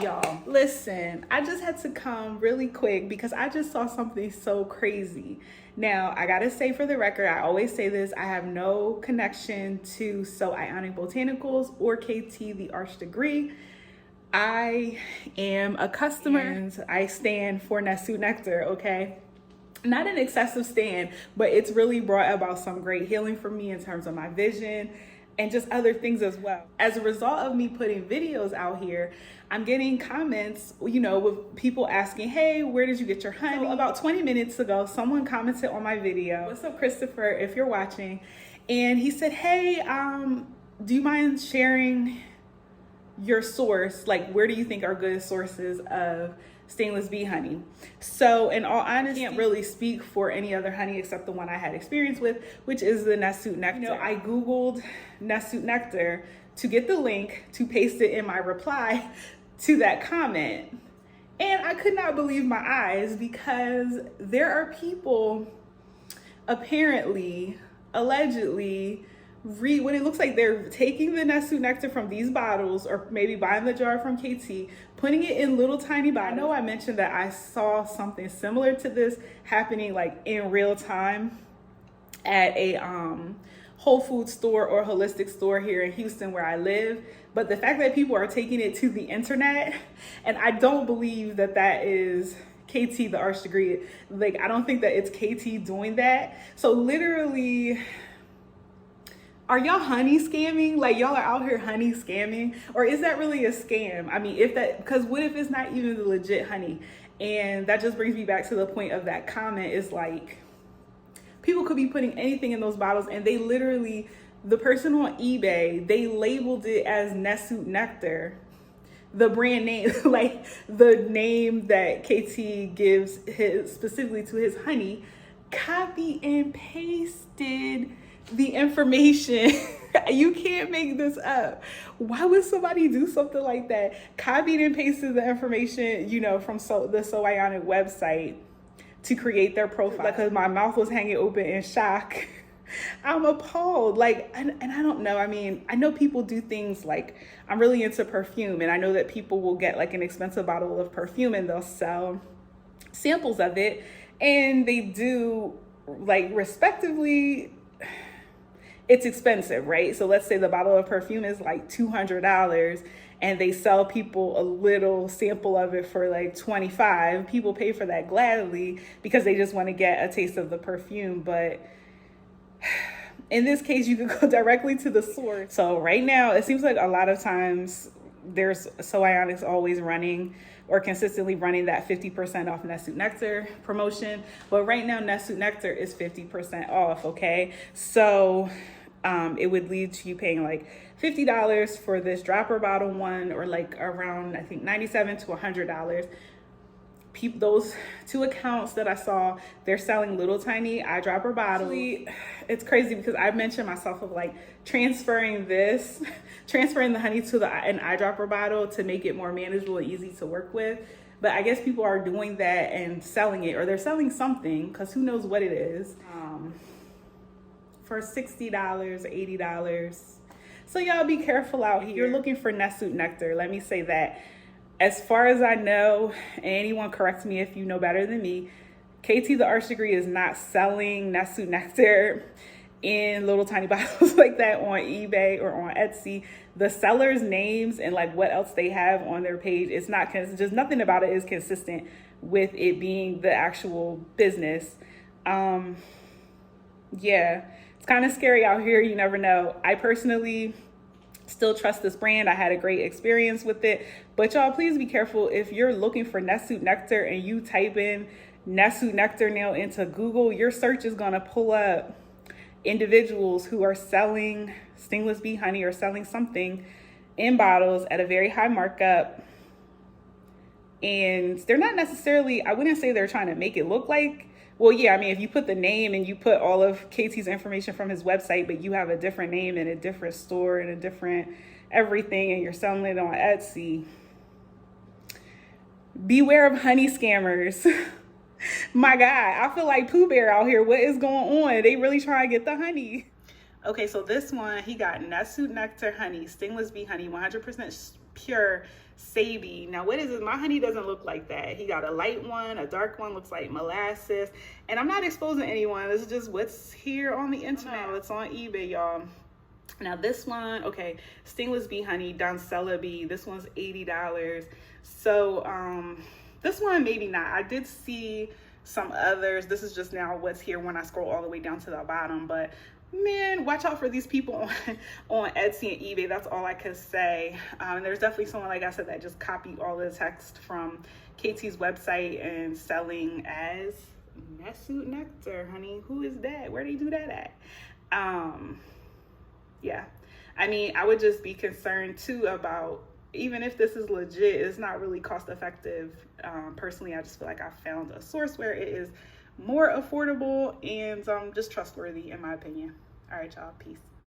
Y'all, listen, I just had to come really quick because I just saw something so crazy. Now, I gotta say for the record, I always say this, I have no connection to SoIonic Botanicals or KT, the Arch Degree. I am a customer and I stand for Nesut Nectar, okay? Not an excessive stand, but it's really brought about some great healing for me in terms of my vision and just other things as well. As a result of me putting videos out here, I'm getting comments, you know, with people asking, hey, where did you get your honey? So about 20 minutes ago, someone commented on my video. What's up, Christopher, if you're watching? And he said, hey, do you mind sharing your source? Like, where do you think are good sources of Stingless bee honey? So in all honesty, I can't really speak for any other honey except the one I had experience with, which is the Nesut Nectar. You know, I Googled Nesut Nectar to get the link to paste it in my reply to that comment. And I could not believe my eyes because there are people apparently, allegedly, when it looks like they're taking the Nesut Nectar from these bottles or maybe buying the jar from KT, putting it in little tiny bottles. I know I mentioned that I saw something similar to this happening like in real time at a Whole Foods store or holistic store here in Houston where I live. But the fact that people are taking it to the internet, and I don't believe that that is KT, the Arch Degree. Like, I don't think that it's KT doing that. So literally, are y'all honey scamming? Like, y'all are out here honey scamming? Or is that really a scam? I mean, if that, because what if it's not even the legit honey? And that just brings me back to the point of that comment is like, people could be putting anything in those bottles and they literally, the person on eBay, they labeled it as Nesut Nectar, the brand name, like the name that KT gives his specifically to his honey, copy and pasted the information. You can't make this up. Why would somebody do something like that? Copied and pasted the information, you know, from the SoIonic website to create their profile. Because my mouth was hanging open in shock. I'm appalled. Like, and I don't know. I mean, I know people do things like, I'm really into perfume, and I know that people will get like an expensive bottle of perfume and they'll sell samples of it, and they do like respectively, it's expensive, right? So let's say the bottle of perfume is like $200 and they sell people a little sample of it for like $25. People pay for that gladly because they just want to get a taste of the perfume. But in this case, you could go directly to the source. So right now, it seems like a lot of times there's SoIonic's always running or consistently running that 50% off Nesut Nectar promotion. But right now, Nesut Nectar is 50% off, okay? So it would lead to you paying like $50 for this dropper bottle one, or like around, I think, $97 to $100. Those two accounts that I saw, they're selling little tiny eyedropper bottles. It's crazy because I mentioned myself of like transferring the honey to an eyedropper bottle to make it more manageable and easy to work with. But I guess people are doing that and selling it, or they're selling something, because who knows what it is, for $60, $80. So y'all be careful out here. If you're looking for Nesut Nectar, let me say that. As far as I know, and anyone correct me if you know better than me, KT the Arch Degree is not selling Nesut Nectar in little tiny bottles like that on eBay or on Etsy. The sellers' names and like what else they have on their page, it's not, just nothing about it is consistent with it being the actual business. Yeah, it's kind of scary out here. You never know. I personally still trust this brand. I had a great experience with it, but y'all please be careful. If you're looking for Nesut Nectar and you type in Nesut Nectar now into Google, your search is going to pull up individuals who are selling Stingless bee honey or selling something in bottles at a very high markup. And they're not necessarily, I wouldn't say they're trying to make it look like, well, yeah, I mean, if you put the name and you put all of KT's information from his website, but you have a different name and a different store and a different everything, and you're selling it on Etsy, beware of honey scammers. My God, I feel like Pooh Bear out here. What is going on? They really trying to get the honey. Okay, so this one, he got Nesut Nectar honey, Stingless bee honey, 100% pure Sebi. Now, what is this? My honey doesn't look like that. He got a light one, a dark one, looks like molasses. And I'm not exposing anyone. This is just what's here on the internet. It's on eBay, y'all. Now this one, okay, Stingless bee honey, Doncella bee. This one's $80. So this one maybe not. I did see some others. This is just now what's here when I scroll all the way down to the bottom. But man, watch out for these people on Etsy and eBay. That's all I could say. And there's definitely someone, like I said, that just copied all the text from KT's website and selling as Nesut Nectar, honey. Who is that? Where do you do that at? Yeah, I mean, I would just be concerned too about, even if this is legit, it's not really cost effective. Personally, I just feel like I found a source where it is more affordable and just trustworthy, in my opinion. All right, y'all, peace.